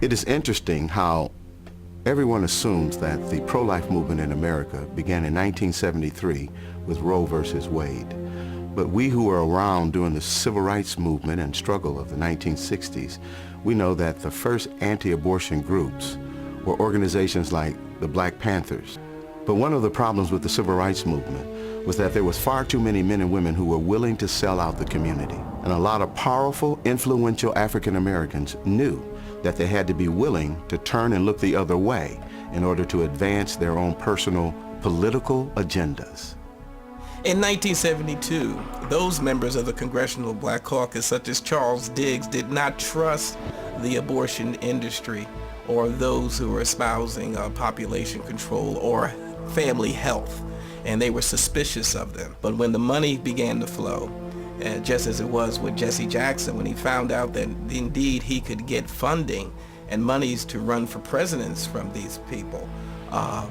It is interesting how everyone assumes that the pro-life movement in America began in 1973 with Roe versus Wade. But we who were around during the civil rights movement and struggle of the 1960s, we know that the first anti-abortion groups were organizations like the Black Panthers. But one of the problems with the civil rights movement was that there was far too many men and women who were willing to sell out the community. And a lot of powerful, influential African Americans knew that they had to be willing to turn and look the other way in order to advance their own personal political agendas. In 1972, those members of the Congressional Black Caucus, such as Charles Diggs, did not trust the abortion industry or those who were espousing population control or family health, and they were suspicious of them. But when the money began to flow, just as it was with Jesse Jackson, when he found out that indeed he could get funding and monies to run for presidents from these people,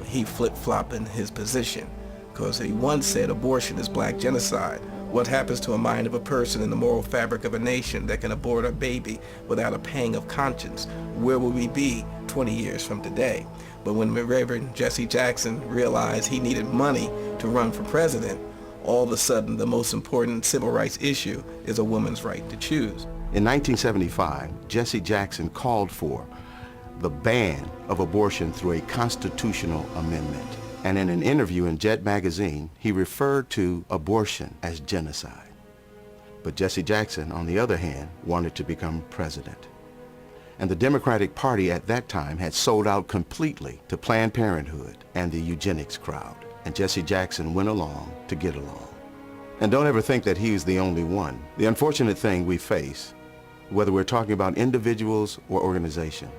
he flip-flopped in his position. Because he once said abortion is black genocide. What happens to a mind of a person in the moral fabric of a nation that can abort a baby without a pang of conscience? Where will we be 20 years from today? But when Reverend Jesse Jackson realized he needed money to run for president, all of a sudden the most important civil rights issue is a woman's right to choose. In 1975, Jesse Jackson called for the ban of abortion through a constitutional amendment. And in an interview in Jet magazine, he referred to abortion as genocide. But Jesse Jackson, on the other hand, wanted to become president. And the Democratic Party at that time had sold out completely to Planned Parenthood and the eugenics crowd. And Jesse Jackson went along to get along. And don't ever think that he was the only one. The unfortunate thing we face, whether we're talking about individuals or organization,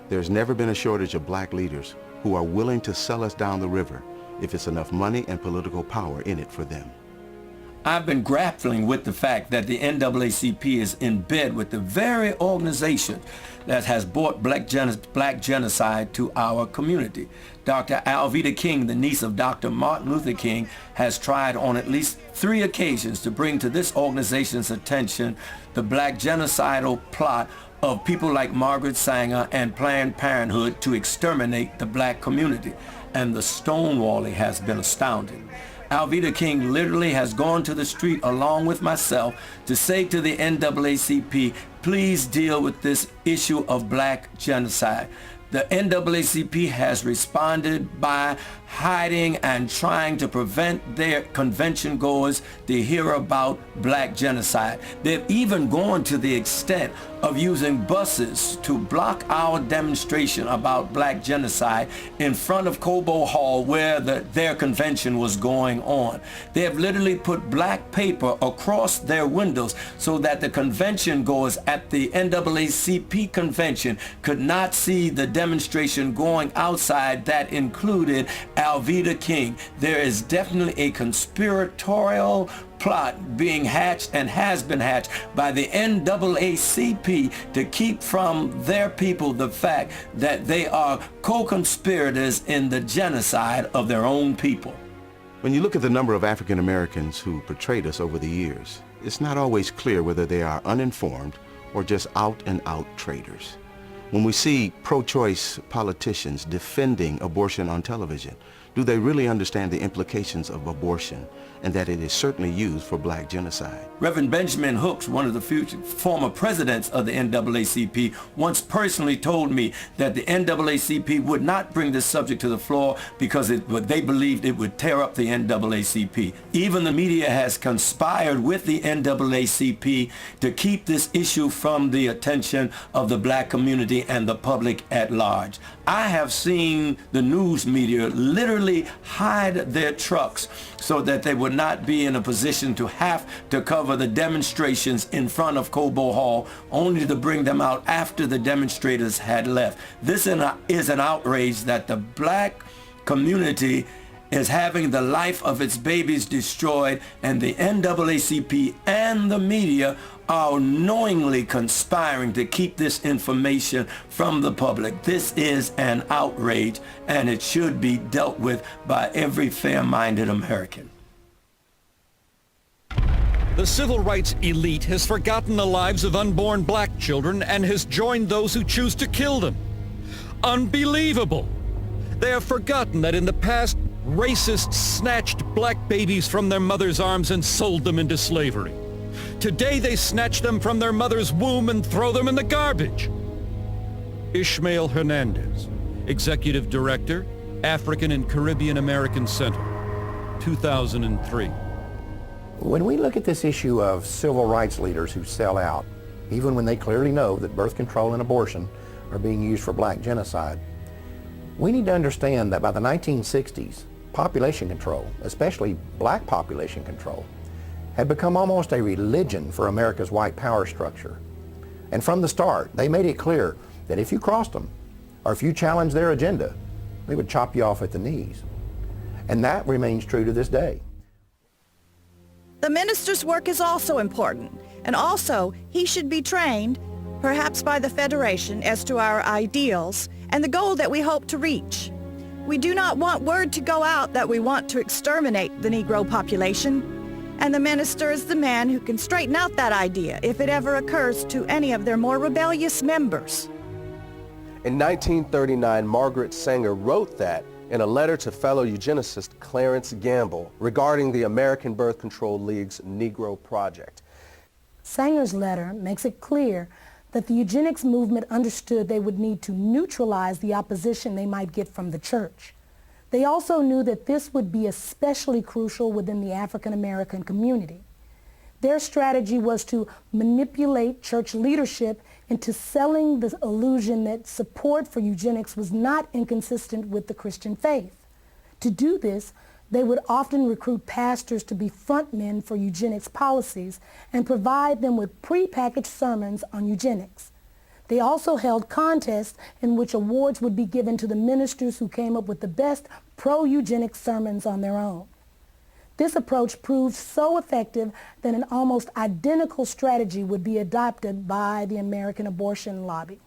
there's never been a shortage of black leaders who are willing to sell us down the river if it's enough money and political power in it for them. I've been grappling with the fact that the NAACP is in bed with the very organization that has brought black genocide to our community. Dr. Alveda King, the niece of Dr. Martin Luther King, has tried on at least 3 occasions to bring to this organization's attention the black genocidal plot of people like Margaret Sanger and Planned Parenthood to exterminate the black community. And the stonewalling has been astounding. Alveda King literally has gone to the street along with myself to say to the NAACP, please deal with this issue of black genocide. The NAACP has responded by hiding and trying to prevent their convention goers to hear about black genocide. They've even gone to the extent of using buses to block our demonstration about black genocide in front of Cobo Hall where their convention was going on. They have literally put black paper across their windows so that the convention goers at the NAACP convention could not see the demonstration going outside that included Alveda King. There is definitely a conspiratorial plot being hatched and has been hatched by the NAACP to keep from their people the fact that they are co-conspirators in the genocide of their own people. When you look at the number of African Americans who portrayed us over the years, it's not always clear whether they are uninformed or just out-and-out traitors. When we see pro-choice politicians defending abortion on television, do they really understand the implications of abortion and that it is certainly used for black genocide? Reverend Benjamin Hooks, one of the former presidents of the NAACP, once personally told me that the NAACP would not bring this subject to the floor because they believed it would tear up the NAACP. Even the media has conspired with the NAACP to keep this issue from the attention of the black community and the public at large. I have seen the news media literally hide their trucks so that they would not be in a position to have to cover the demonstrations in front of Cobo Hall, only to bring them out after the demonstrators had left. This is an outrage that the black community is having the life of its babies destroyed, and the NAACP and the media are knowingly conspiring to keep this information from the public. This is an outrage, and it should be dealt with by every fair-minded American. The civil rights elite has forgotten the lives of unborn black children and has joined those who choose to kill them. Unbelievable! They have forgotten that in the past, racists snatched black babies from their mother's arms and sold them into slavery. Today they snatch them from their mother's womb and throw them in the garbage. Ishmael Hernandez, Executive Director, African and Caribbean American Center, 2003. When we look at this issue of civil rights leaders who sell out, even when they clearly know that birth control and abortion are being used for black genocide, we need to understand that by the 1960s, population control, especially black population control, had become almost a religion for America's white power structure. And from the start, they made it clear that if you crossed them, or if you challenged their agenda, they would chop you off at the knees. And that remains true to this day. The minister's work is also important, and also he should be trained, perhaps by the Federation, as to our ideals and the goal that we hope to reach. We do not want word to go out that we want to exterminate the Negro population, and the minister is the man who can straighten out that idea if it ever occurs to any of their more rebellious members. In 1939, Margaret Sanger wrote that in a letter to fellow eugenicist Clarence Gamble regarding the American Birth Control League's Negro Project. Sanger's letter makes it clear that the eugenics movement understood they would need to neutralize the opposition they might get from the church. They also knew that this would be especially crucial within the African American community. Their strategy was to manipulate church leadership into selling the illusion that support for eugenics was not inconsistent with the Christian faith. To do this, they would often recruit pastors to be frontmen for eugenics policies and provide them with prepackaged sermons on eugenics. They also held contests in which awards would be given to the ministers who came up with the best pro-eugenics sermons on their own. This approach proved so effective that an almost identical strategy would be adopted by the American abortion lobby.